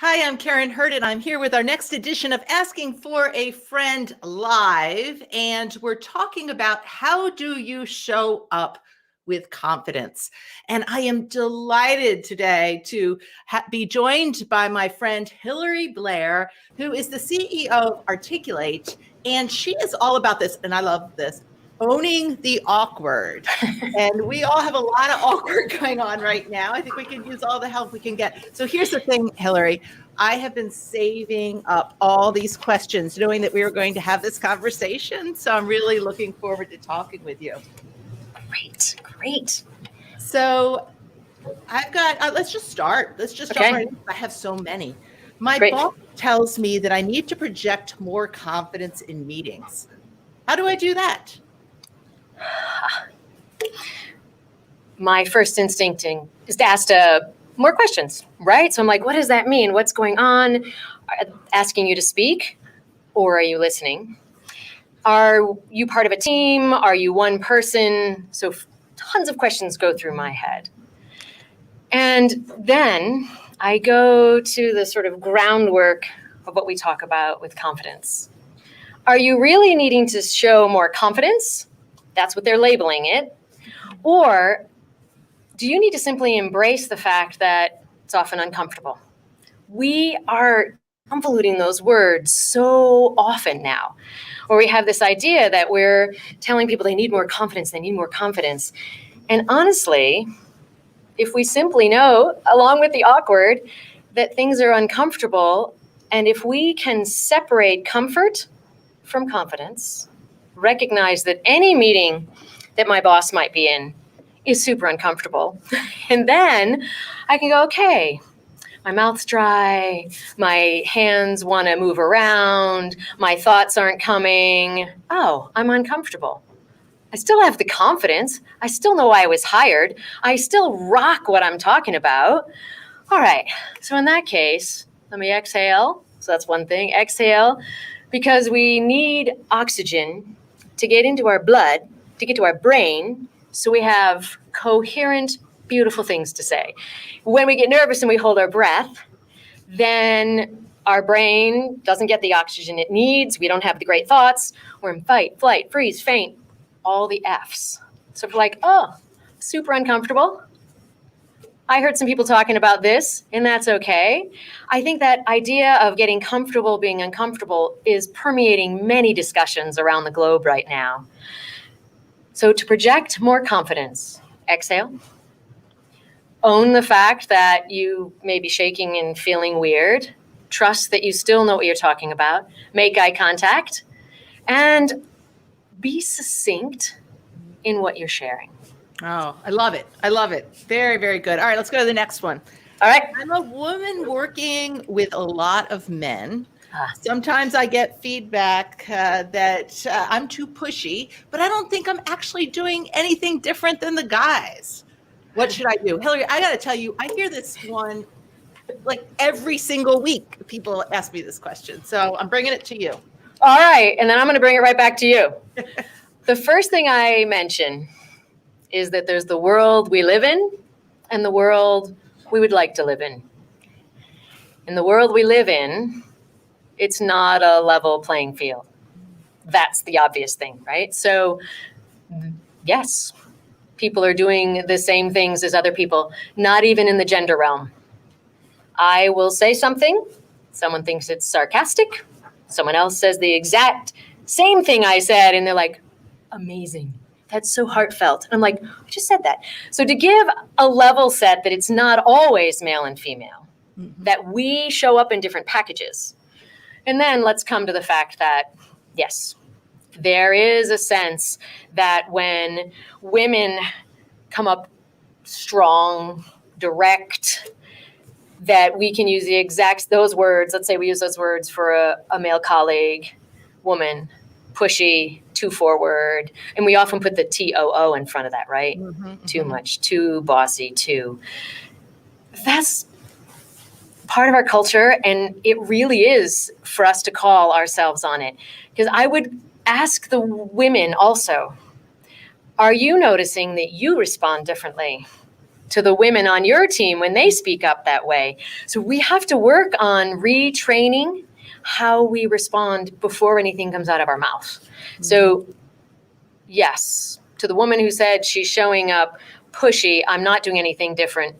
Hi, I'm Karin Hurt, and I'm here with our next edition of Asking for a Friend Live. And we're talking about how do you show up with confidence. And I am delighted today to be joined by my friend Hilary Blair, who is the CEO of Articulate. And she is all about this, and I love this, owning the awkward. And we all have a lot of awkward going on right now. I think we can use all the help we can get. So here's the thing, Hilary. I have been saving up all these questions, knowing that we were going to have this conversation. So I'm really looking forward to talking with you. Great. So I've got, let's just start. Let's just jump right in. I have so many. My boss tells me that I need to project more confidence in meetings. How do I do that? My first instinct is to ask more questions, right? So I'm like, what does that mean? What's going on? Asking you to speak, or are you listening? Are you part of a team? Are you one person? So tons of questions go through my head. And then I go to the sort of groundwork of what we talk about with confidence. Are you really needing to show more confidence? That's what they're labeling it. Or do you need to simply embrace the fact that it's often uncomfortable? We are convoluting those words so often now, where we have this idea that we're telling people they need more confidence. And honestly, if we simply know, along with the awkward, that things are uncomfortable, and if we can separate comfort from confidence, recognize that any meeting that my boss might be in is super uncomfortable. And then I can go, okay, my mouth's dry, my hands want to move around, my thoughts aren't coming. Oh, I'm uncomfortable. I still have the confidence. I still know why I was hired. I still rock what I'm talking about. All right, so in that case, let me exhale. So that's one thing, exhale, because we need oxygen to get into our blood, to get to our brain, so we have coherent, beautiful things to say. When we get nervous and we hold our breath, then our brain doesn't get the oxygen it needs. We don't have the great thoughts. We're in fight, flight, freeze, faint, all the F's. So we're like, oh, super uncomfortable. I heard some people talking about this, and that's okay. I think that idea of getting comfortable being uncomfortable is permeating many discussions around the globe right now. So to project more confidence, exhale. Own the fact that you may be shaking and feeling weird. Trust that you still know what you're talking about. Make eye contact. And be succinct in what you're sharing. Oh, I love it. Very, very good. All right, let's go to the next one. All right. I'm a woman working with a lot of men. Sometimes I get feedback that I'm too pushy, but I don't think I'm actually doing anything different than the guys. What should I do? Hilary, I got to tell you, I hear this one like every single week. People ask me this question. So I'm bringing it to you. All right. And then I'm going to bring it right back to you. The first thing I mention is that there's the world we live in and the world we would like to live in. In the world we live in, it's not a level playing field. That's the obvious thing, right? So yes, people are doing the same things as other people, not even in the gender realm. I will say something, someone thinks it's sarcastic, someone else says the exact same thing I said, and they're like, amazing. That's so heartfelt. And I'm like, I just said that. So to give a level set that it's not always male and female, that we show up in different packages. And then let's come to the fact that, yes, there is a sense that when women come up strong, direct, that we can use those words. Let's say we use those words for a male colleague, woman, pushy, too forward. And we often put the TOO in front of that, right? Too much, too bossy, too. That's part of our culture, and it really is for us to call ourselves on it. Because I would ask the women also, are you noticing that you respond differently to the women on your team when they speak up that way. So we have to work on retraining how we respond before anything comes out of our mouth. So yes, to the woman who said she's showing up pushy, I'm not doing anything different.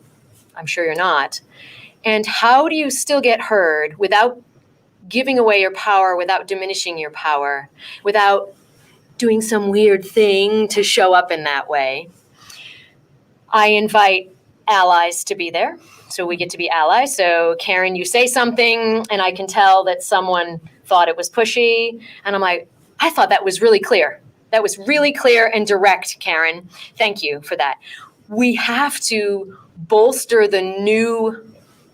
I'm sure you're not. And how do you still get heard without giving away your power, without diminishing your power, without doing some weird thing to show up in that way? I invite allies to be there. So we get to be allies. So Karin, you say something and I can tell that someone thought it was pushy. And I'm like, I thought that was really clear. That was really clear and direct, Karin. Thank you for that. We have to bolster the new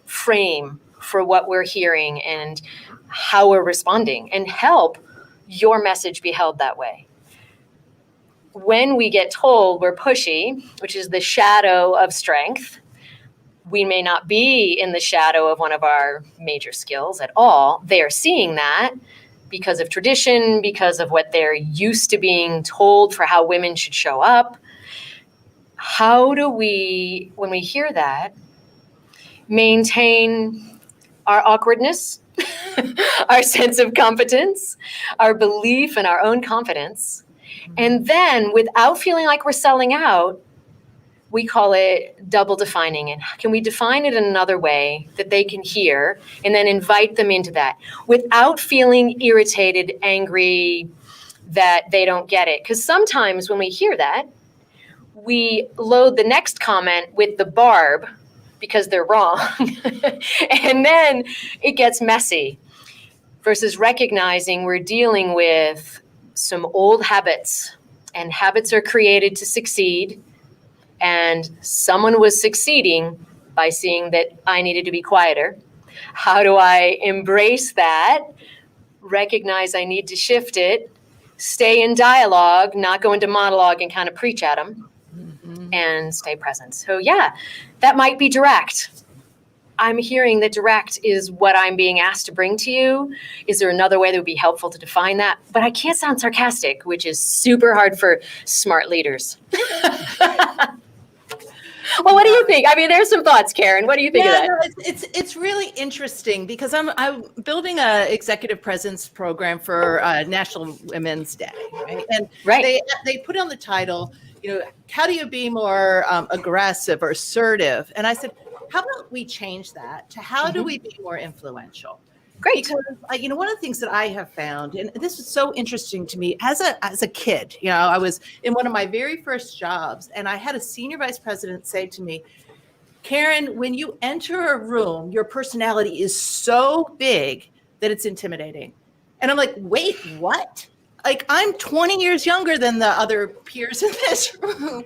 frame for what we're hearing and how we're responding and help your message be held that way. When we get told we're pushy, which is the shadow of strength, we may not be in the shadow of one of our major skills at all. They are seeing that because of tradition, because of what they're used to being told for how women should show up. How do we, when we hear that, maintain our awkwardness, our sense of competence, our belief in our own confidence, and then without feeling like we're selling out, we call it double defining. And can we define it in another way that they can hear and then invite them into that without feeling irritated, angry, that they don't get it? Because sometimes when we hear that, we load the next comment with the barb because they're wrong. And then it gets messy versus recognizing we're dealing with some old habits, and habits are created to succeed. And someone was succeeding by seeing that I needed to be quieter. How do I embrace that? Recognize I need to shift it, stay in dialogue, not go into monologue and kind of preach at them, and stay present. So yeah, that might be direct. I'm hearing that direct is what I'm being asked to bring to you. Is there another way that would be helpful to define that? But I can't sound sarcastic, which is super hard for smart leaders. Well, what do you think? I mean, there's some thoughts, Karin. What do you think of that? No, it's really interesting because I'm building a executive presence program for National Women's Day, right? And they put on the title, how do you be more aggressive or assertive? And I said, how about we change that to how do we be more influential? Great. Because one of the things that I have found, and this is so interesting to me as a kid, I was in one of my very first jobs, and I had a senior vice president say to me, Karin, when you enter a room, your personality is so big that it's intimidating. And I'm like, wait, what? Like, I'm 20 years younger than the other peers in this room.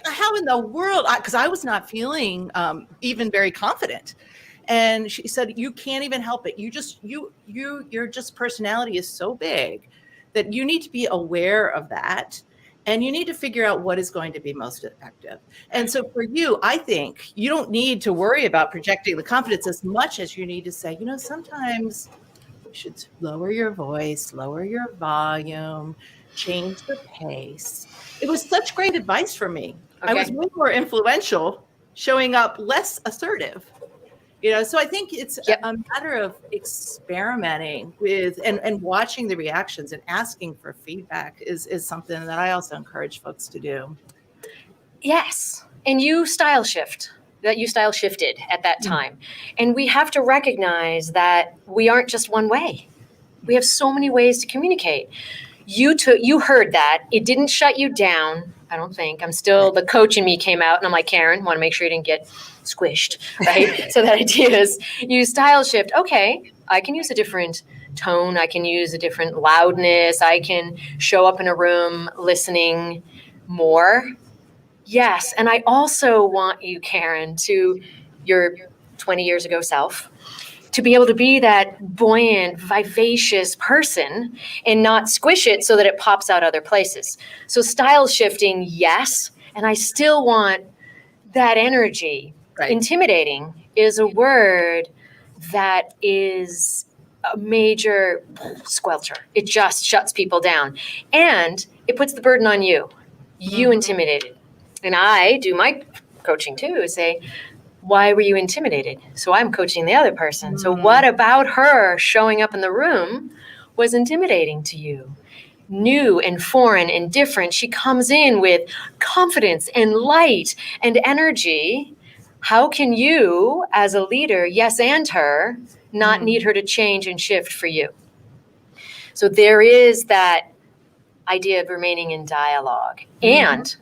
How in the world? Because I was not feeling even very confident. And she said, you can't even help it. Your just personality is so big that you need to be aware of that. And you need to figure out what is going to be most effective. And so for you, I think you don't need to worry about projecting the confidence as much as you need to say, sometimes you should lower your voice, lower your volume, change the pace. It was such great advice for me. Okay. I was way more influential, showing up less assertive. So I think it's a matter of experimenting with and watching the reactions and asking for feedback is something that I also encourage folks to do. Yes. And you style shifted at that time. And we have to recognize that we aren't just one way. We have so many ways to communicate. You heard that. It didn't shut you down, I don't think. I'm still, the coach in me came out and I'm like, Karin, want to make sure you didn't get squished, right? So that idea is you style shift. Okay, I can use a different tone. I can use a different loudness. I can show up in a room listening more. Yes, and I also want you, Karin, to your 20 years ago self, to be able to be that buoyant, vivacious person and not squish it so that it pops out other places. So style shifting, yes, and I still want that energy. Right. Intimidating is a word that is a major squelcher. It just shuts people down. And it puts the burden on you. You intimidated. And I do my self-coaching too, is say, why were you intimidated? So I'm coaching the other person. So what about her showing up in the room was intimidating to you? New and foreign and different. She comes in with confidence and light and energy. How can you, as a leader, yes and her, not need her to change and shift for you? So there is that idea of remaining in dialogue. And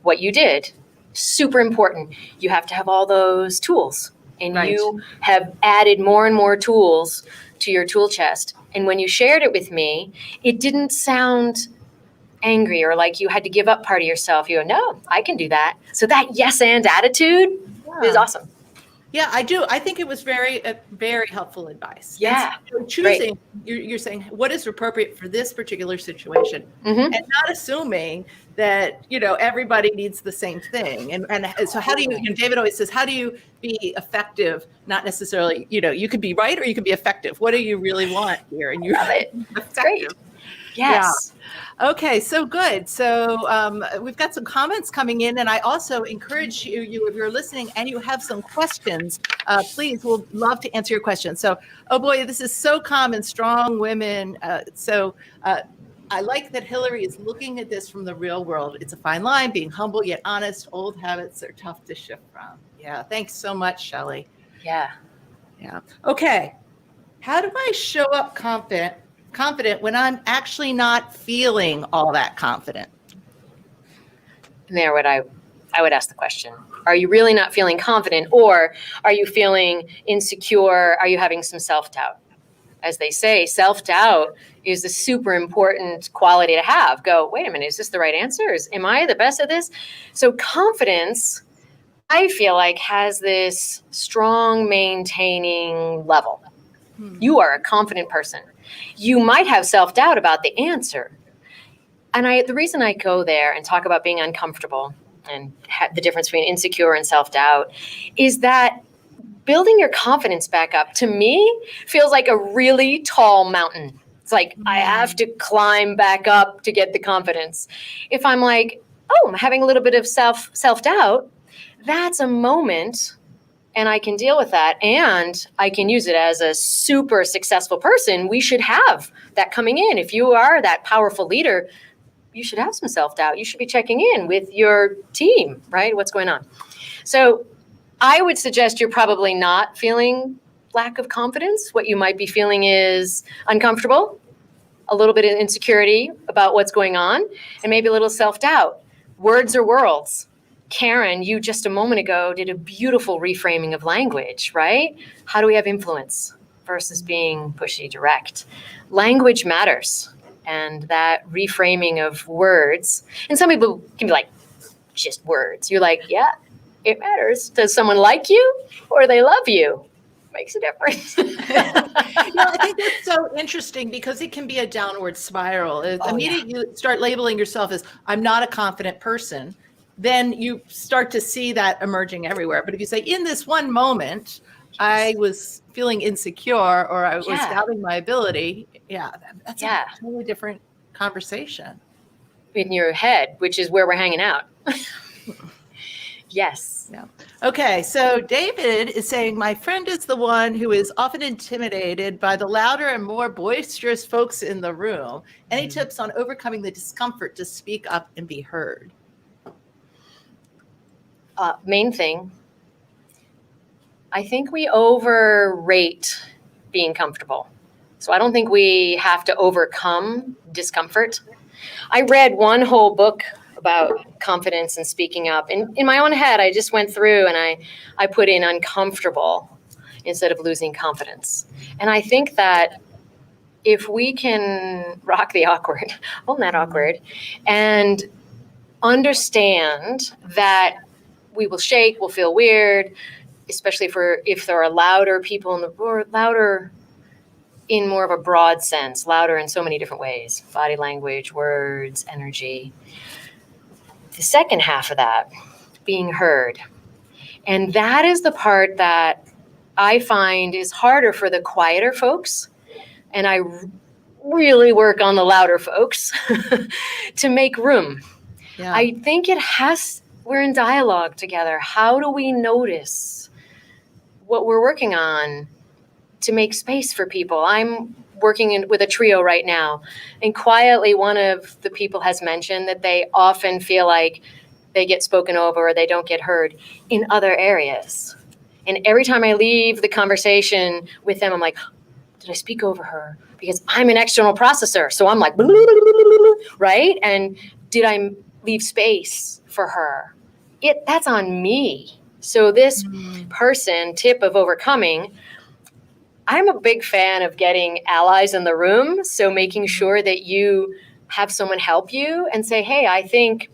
what you did, super important. You have to have all those tools. And you have added more and more tools to your tool chest. And when you shared it with me, it didn't sound angry or like you had to give up part of yourself. You go, no, I can do that. So that yes and attitude is awesome. Yeah, I do. I think it was very helpful advice. Yeah. So choosing, you're saying what is appropriate for this particular situation, and not assuming that, everybody needs the same thing. And so how do you, David always says, how do you be effective? Not necessarily, you could be right or you could be effective. What do you really want here? And you're effective. Great. Yes. Yeah. Okay, so good. So we've got some comments coming in, and I also encourage you if you're listening and you have some questions, please, we'll love to answer your questions. So, oh boy, this is so common, strong women. I like that Hilary is looking at this from the real world. It's a fine line, being humble yet honest. Old habits are tough to shift from. Yeah, thanks so much, Shelley. Yeah. Okay, how do I show up confident when I'm actually not feeling all that confident? And there, I would ask the question, are you really not feeling confident, or are you feeling insecure? Are you having some self-doubt? As they say, self-doubt is a super important quality to have. Go, wait a minute, is this the right answer? Am I the best at this? So confidence, I feel like, has this strong maintaining level. You are a confident person. You might have self-doubt about the answer. And the reason I go there and talk about being uncomfortable and the difference between insecure and self-doubt is that building your confidence back up, to me, feels like a really tall mountain. It's like I have to climb back up to get the confidence. If I'm like, oh, I'm having a little bit of self-doubt, that's a moment, and I can deal with that, and I can use it as a super successful person. We should have that coming in. If you are that powerful leader, you should have some self-doubt. You should be checking in with your team, right? What's going on? So I would suggest you're probably not feeling lack of confidence. What you might be feeling is uncomfortable, a little bit of insecurity about what's going on, and maybe a little self-doubt. Words are worlds. Karin, you just a moment ago did a beautiful reframing of language, right? How do we have influence versus being pushy, direct? Language matters. And that reframing of words, and some people can be like, just words. You're like, yeah, it matters. Does someone like you or they love you? Makes a difference. I think that's so interesting because it can be a downward spiral. Immediately you start labeling yourself as, I'm not a confident person, then you start to see that emerging everywhere. But if you say, in this one moment, I was feeling insecure or I was doubting my ability, that's a totally different conversation. In your head, which is where we're hanging out. Yes. Yeah. Okay. So David is saying, my friend is the one who is often intimidated by the louder and more boisterous folks in the room. Any tips on overcoming the discomfort to speak up and be heard? Main thing, I think we overrate being comfortable. So I don't think we have to overcome discomfort. I read one whole book about confidence and speaking up. And in my own head, I just went through and I put in uncomfortable instead of losing confidence. And I think that if we can rock the awkward, well, not awkward, and understand that we will shake, we'll feel weird, especially if there are louder people in the room, louder in more of a broad sense, louder in so many different ways, body language, words, energy. The second half of that, being heard. And that is the part that I find is harder for the quieter folks. And I really work on the louder folks to make room. Yeah. I think it has we're in dialogue together. How do we notice what we're working on to make space for people? I'm working with a trio right now, and quietly one of the people has mentioned that they often feel like they get spoken over or they don't get heard in other areas. And every time I leave the conversation with them, I'm like, did I speak over her? Because I'm an external processor. So I'm like, right? And did I leave space for her? That's on me. So this person, tip of overcoming, I'm a big fan of getting allies in the room. So making sure that you have someone help you and say, hey, I think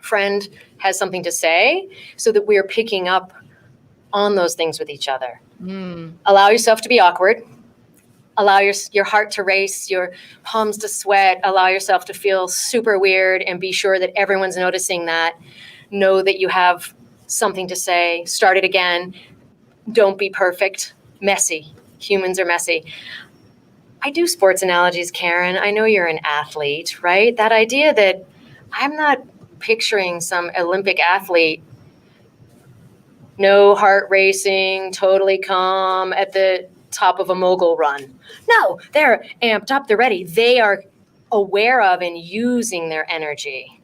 friend has something to say, so that we're picking up on those things with each other. Allow yourself to be awkward. Allow your heart to race, your palms to sweat. Allow yourself to feel super weird and be sure that everyone's noticing that. Know that you have something to say. Start it again. Don't be perfect. Messy. Humans are messy. I do sports analogies, Karin. I know you're an athlete, right? That idea that I'm not picturing some Olympic athlete, no heart racing, totally calm at the top of a mogul run. No, they're amped up, they're ready. They are aware of and using their energy.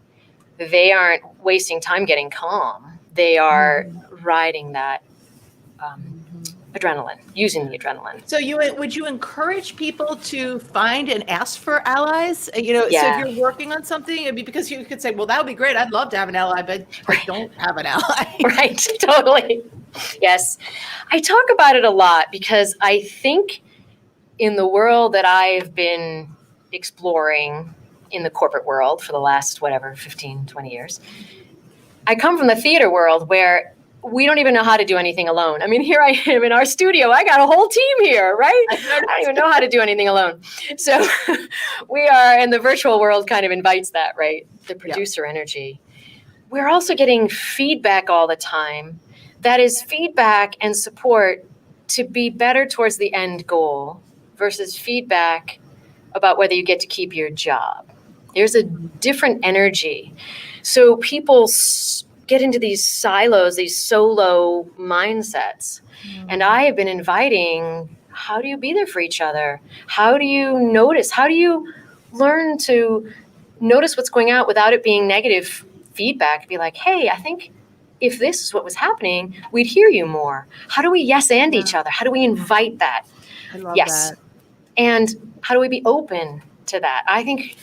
They aren't wasting time getting calm. They are riding that adrenaline, using the adrenaline. So would you encourage people to find and ask for allies? So Yeah. if you're working on something, it'd be because you could say, well, that would be great. I'd love to have an ally, but I don't have an ally. Right, totally. Yes. I talk about it a lot because I think in the world that I've been exploring in the corporate world for the last, 15, 20 years, I come from the theater world where we don't even know how to do anything alone. I mean, here I am in our studio. I got a whole team here, right? I don't even know how to do anything alone. So we are, and the virtual world kind of invites that, right? The producer energy. We're also getting feedback all the time. That is feedback and support to be better towards the end goal versus feedback about whether you get to keep your job. There's a different energy. So people get into these silos, these solo mindsets. And I have been inviting, how do you be there for each other? How do you notice? How do you learn to notice what's going out without it being negative feedback? Be like, hey, I think if this is what was happening, we'd hear you more. How do we yes and each other? How do we invite that? I love that. And how do we be open to that? I think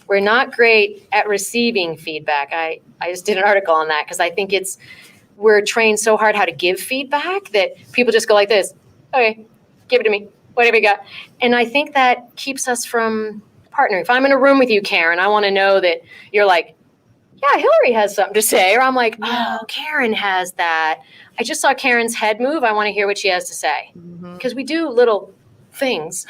we're not great at receiving feedback. I just did an article on that because I think we're trained so hard how to give feedback that people just go like this. Okay, give it to me. What have you got? And I think that keeps us from partnering. If I'm in a room with you, Karin, I want to know that you're like, yeah, Hilary has something to say. Or I'm like, oh, Karin has that. I just saw Karin's head move. I want to hear what she has to say. Because we do little things,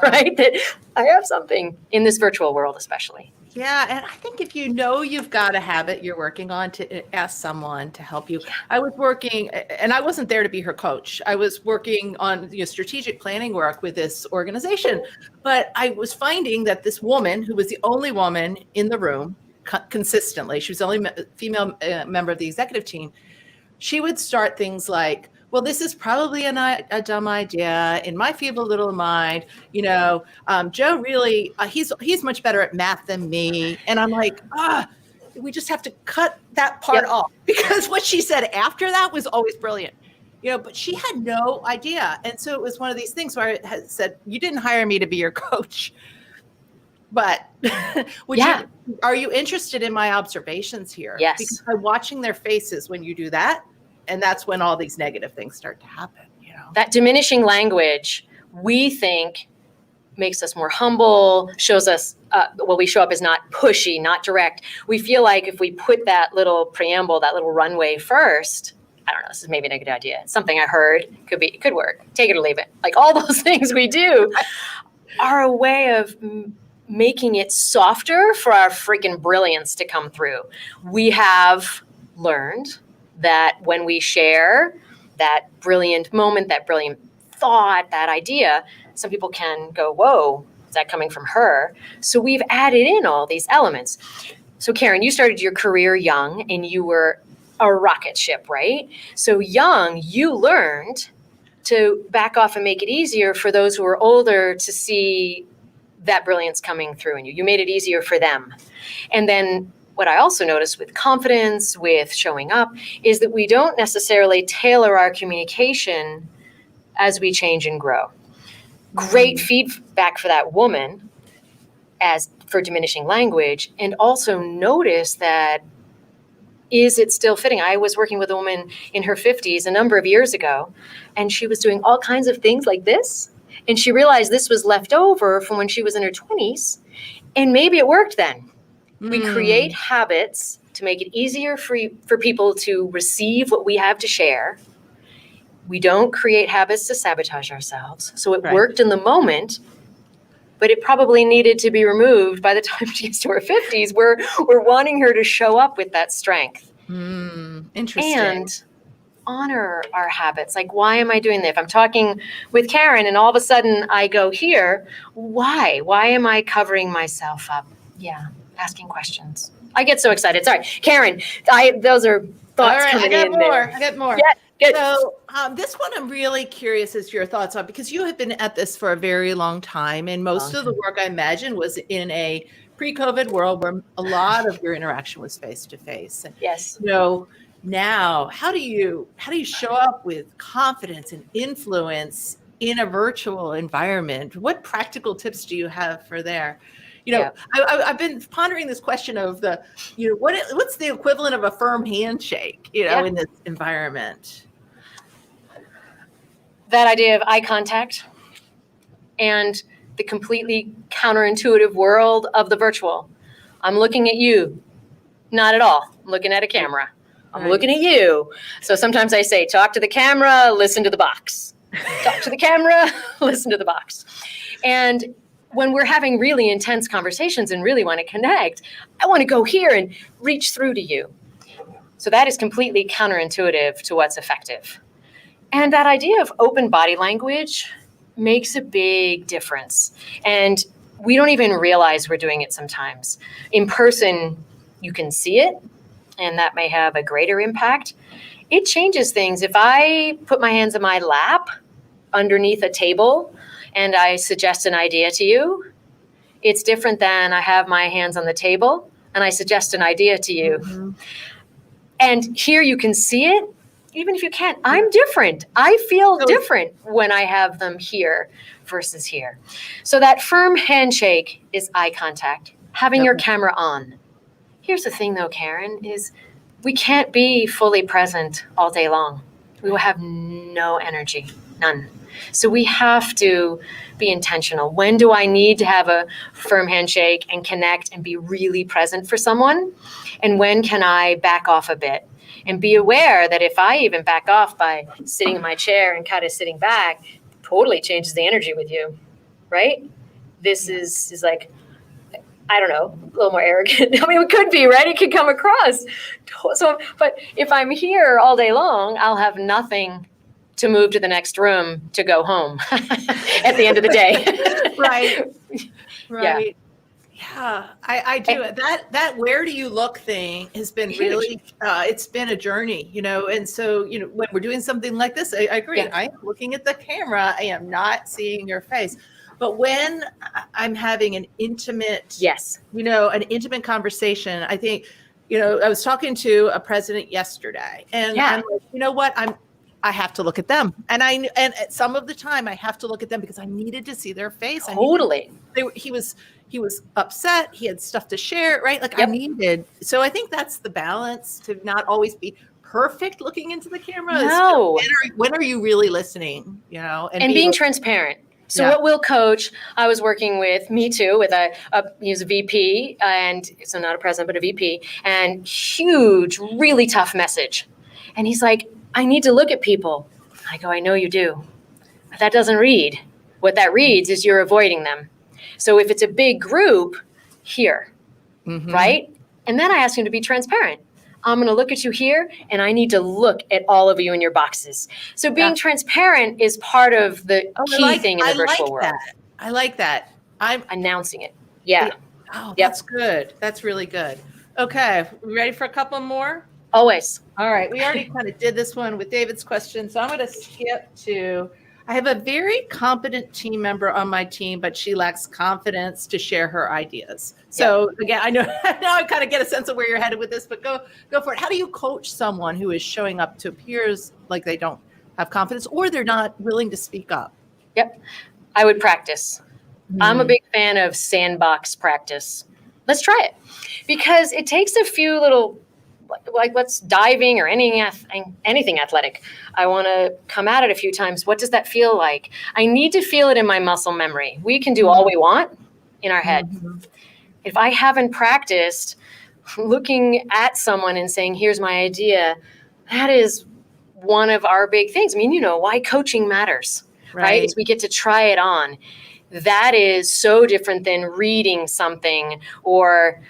right? That I have something in this virtual world, especially. Yeah, and I think if you know you've got a habit you're working on, to ask someone to help you. I was working, and I wasn't there to be her coach. I was working on strategic planning work with this organization, but I was finding that this woman, who was the only woman in the room consistently, she was the only female member of the executive team, she would start things like, well, this is probably a dumb idea. In my feeble little mind, Joe really, he's much better at math than me. And I'm like, we just have to cut that part off, because what she said after that was always brilliant. But she had no idea. And so it was one of these things where I had said, you didn't hire me to be your coach, but are you interested in my observations here? Yes. Because I'm watching their faces when you do that. And that's when all these negative things start to happen. That diminishing language, we think, makes us more humble, shows us, we show up as not pushy, not direct. We feel like if we put that little preamble, that little runway first, I don't know, this is maybe a good idea. It's something I heard, it could work. Take it or leave it. Like all those things we do are a way of making it softer for our freaking brilliance to come through. We have learned that when we share that brilliant moment, that brilliant thought, that idea, some people can go, whoa, is that coming from her? So we've added in all these elements. So Karin, you started your career young and you were a rocket ship, right? So young, you learned to back off and make it easier for those who are older to see that brilliance coming through in you. You made it easier for them. And then what I also noticed with confidence, with showing up, is that we don't necessarily tailor our communication as we change and grow. Great feedback for that woman as for diminishing language, and also notice that, is it still fitting? I was working with a woman in her 50s a number of years ago, and she was doing all kinds of things like this. And she realized this was left over from when she was in her 20s. And maybe it worked then. We create habits to make it easier for people to receive what we have to share. We don't create habits to sabotage ourselves. So it worked in the moment, but it probably needed to be removed by the time she gets to her 50s. We're wanting her to show up with that strength. Interesting. And honor our habits. Like, why am I doing that? If I'm talking with Karin and all of a sudden I go here, why? Why am I covering myself up? Yeah, asking questions. I get so excited. Sorry, Karin, those are thoughts coming in there. I got more. Yeah, good. So this one I'm really curious as to your thoughts on, because you have been at this for a very long time, and most of the work I imagine was in a pre-COVID world where a lot of your interaction was face-to-face. And, yes. Now, how do you show up with confidence and influence in a virtual environment? What practical tips do you have for there? I've been pondering this question of what's the equivalent of a firm handshake, in this environment? That idea of eye contact and the completely counterintuitive world of the virtual. I'm looking at you. Not at all. I'm looking at a camera. I'm looking at you. So sometimes I say, talk to the camera, listen to the box. Talk to the camera, listen to the box. And when we're having really intense conversations and really want to connect, I want to go here and reach through to you. So that is completely counterintuitive to what's effective. And that idea of open body language makes a big difference. And we don't even realize we're doing it sometimes. In person, you can see it, and that may have a greater impact. It changes things. If I put my hands in my lap underneath a table and I suggest an idea to you, it's different than I have my hands on the table and I suggest an idea to you. Mm-hmm. And here you can see it. Even if you can't, I'm different. I feel different when I have them here versus here. So that firm handshake is eye contact, having your camera on. Here's the thing though, Karin, is we can't be fully present all day long. We will have no energy, none. So we have to be intentional. When do I need to have a firm handshake and connect and be really present for someone? And when can I back off a bit? And be aware that if I even back off by sitting in my chair and kind of sitting back, totally changes the energy with you, right? This is like, I don't know, a little more arrogant. I mean, it could be, right? It could come across. So, but if I'm here all day long, I'll have nothing to move to the next room to go home at the end of the day. Right. Yeah, I do. That where do you look thing has been really, it's been a journey, and so, when we're doing something like this, I agree. Yeah. I'm looking at the camera. I am not seeing your face. But when I'm having an intimate, an intimate conversation, I think, I was talking to a president yesterday and I'm like, you know what? I have to look at them. And some of the time I have to look at them because I needed to see their face. Totally. He was upset. He had stuff to share, right? Like I needed. So I think that's the balance, to not always be perfect looking into the camera. No. When are you really listening, and being transparent. So what we'll coach, I was working with Me Too with he was a VP, and so not a president, but a VP, and huge, really tough message. And he's like, I need to look at people. I go, I know you do, but that doesn't read. What that reads is you're avoiding them. So if it's a big group, here, right? And then I ask him to be transparent. I'm going to look at you here, and I need to look at all of you in your boxes. So being transparent is part of the key thing in the virtual world. I like that. I'm announcing it. Yeah. Oh, that's good. That's really good. Okay. We ready for a couple more? Always. All right. We already kind of did this one with David's question. So I'm going to skip to, I have a very competent team member on my team, but she lacks confidence to share her ideas. So again, I know now I kind of get a sense of where you're headed with this, but go for it. How do you coach someone who is showing up to appears like they don't have confidence or they're not willing to speak up? Yep. I would practice. I'm a big fan of sandbox practice. Let's try it because it takes a few little, like let's diving or anything athletic. I want to come at it a few times. What does that feel like? I need to feel it in my muscle memory. We can do all we want in our head. If I haven't practiced looking at someone and saying, here's my idea, that is one of our big things. I mean, you know, why coaching matters, right? Is we get to try it on. That is so different than reading something or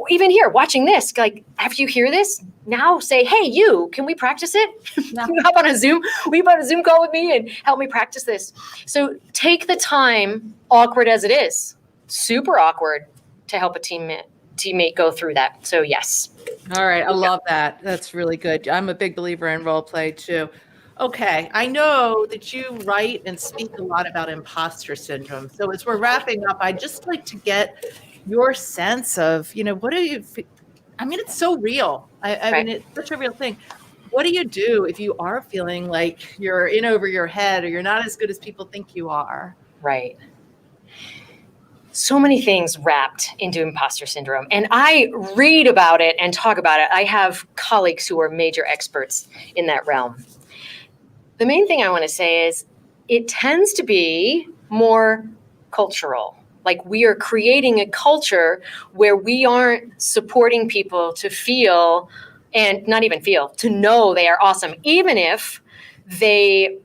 even here, watching this. Like, after you hear this, now say, hey, you, can we practice it? Yeah. Can you hop on a Zoom? Will you hop on a Zoom call with me and help me practice this? So take the time, awkward as it is, super awkward, to help a teammate go through that. So yes. All right. I love that. That's really good. I'm a big believer in role play too. Okay. I know that you write and speak a lot about imposter syndrome. So as we're wrapping up, I'd just like to get your sense of, you know, what do you, I mean, it's so real. I mean, it's such a real thing. What do you do if you are feeling like you're in over your head or you're not as good as people think you are? Right. So many things wrapped into imposter syndrome. And I read about it and talk about it. I have colleagues who are major experts in that realm. The main thing I want to say is it tends to be more cultural. Like, we are creating a culture where we aren't supporting people to feel, and not even feel, to know they are awesome, even if they,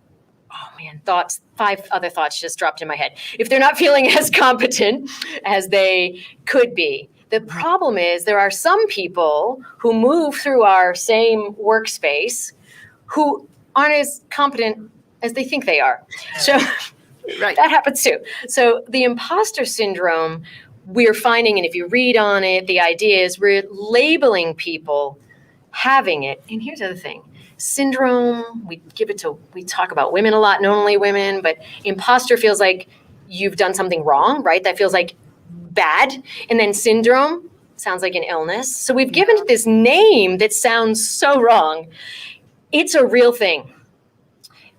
five other thoughts just dropped in my head. If they're not feeling as competent as they could be. The problem is there are some people who move through our same workspace who aren't as competent as they think they are. So that happens too. So the imposter syndrome, we're finding, and if you read on it, the idea is we're labeling people having it. And here's the other thing. Syndrome, we talk about women a lot, not only women, but imposter feels like you've done something wrong, right? That feels like bad. And then syndrome sounds like an illness. So we've given it this name that sounds so wrong. It's a real thing.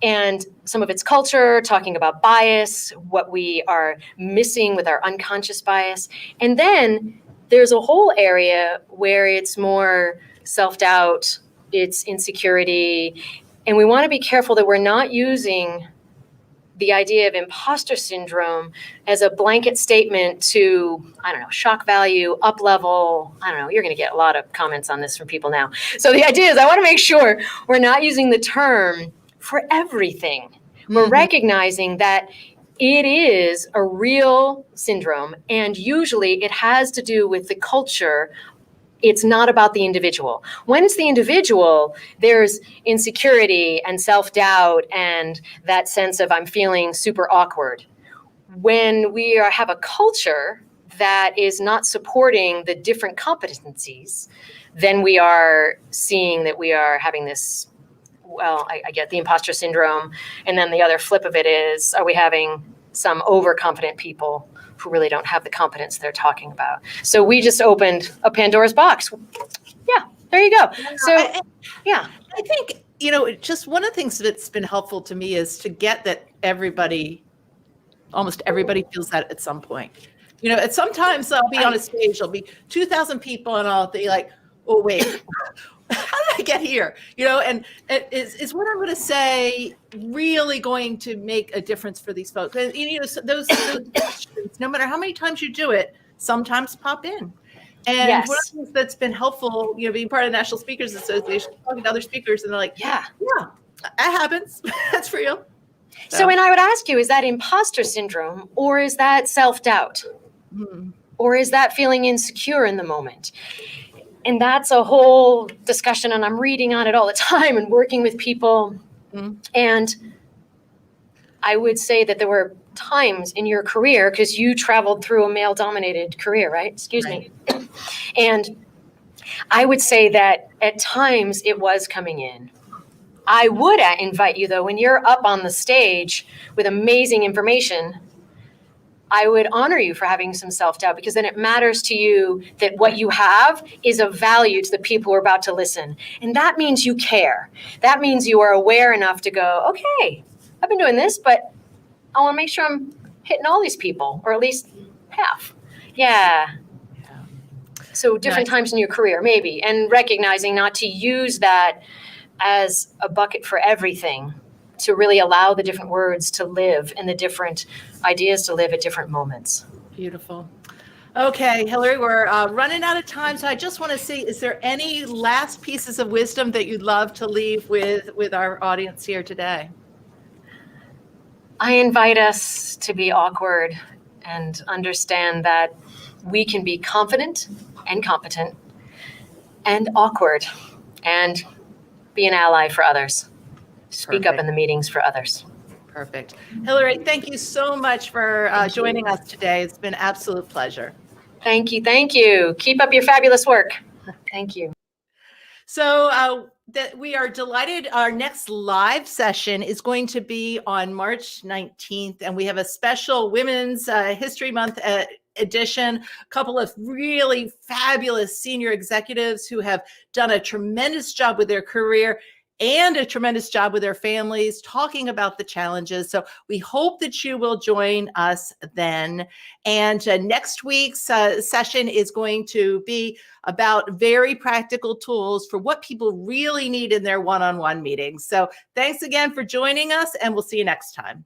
And some of its culture, talking about bias, what we are missing with our unconscious bias. And then there's a whole area where it's more self-doubt, it's insecurity. And we want to be careful that we're not using the idea of imposter syndrome as a blanket statement to, shock value, up level. You're going to get a lot of comments on this from people now. So the idea is I want to make sure we're not using the term for everything. We're recognizing that it is a real syndrome, and usually it has to do with the culture. It's not about the individual. When it's the individual, there's insecurity and self-doubt and that sense of I'm feeling super awkward. When we have a culture that is not supporting the different competencies, then we are seeing that we are having this, I get the imposter syndrome. And then the other flip of it is, are we having some overconfident people who really don't have the competence they're talking about? So we just opened a Pandora's box. Yeah, there you go. So, I think, just one of the things that's been helpful to me is to get that almost everybody feels that at some point. And sometimes I'll be on a stage, there'll be 2,000 people and I'll be like, oh, wait, how did I get here? And is what I'm going to say really going to make a difference for these folks? And, so those questions, no matter how many times you do it, sometimes pop in. And one of the things that's been helpful, being part of the National Speakers Association, talking to other speakers, and they're like, yeah, that happens. That's real. So, and I would ask you, is that imposter syndrome, or is that self-doubt? Or is that feeling insecure in the moment? And that's a whole discussion, and I'm reading on it all the time and working with people. And I would say that there were times in your career, because you traveled through a male-dominated career, right? Excuse me. And I would say that at times it was coming in. I would invite you, though, when you're up on the stage with amazing information, I would honor you for having some self-doubt, because then it matters to you that what you have is of value to the people who are about to listen. And that means you care. That means you are aware enough to go, okay, I've been doing this, but I want to make sure I'm hitting all these people, or at least half. Yeah. So different times in your career, maybe, and recognizing not to use that as a bucket for everything, to really allow the different words to live and the different ideas to live at different moments. Beautiful. Okay, Hilary, we're running out of time. So I just want to see, is there any last pieces of wisdom that you'd love to leave with our audience here today? I invite us to be awkward and understand that we can be confident and competent and awkward and be an ally for others. Speak up in the meetings for others. Perfect. Hilary, thank you so much for joining us today. It's been an absolute pleasure. Thank you. Thank you. Keep up your fabulous work. Thank you. So that we are delighted. Our next live session is going to be on March 19th, and we have a special Women's History Month edition. A couple of really fabulous senior executives who have done a tremendous job with their career and a tremendous job with their families, talking about the challenges. So we hope that you will join us then. And next week's session is going to be about very practical tools for what people really need in their one-on-one meetings. So thanks again for joining us, and we'll see you next time.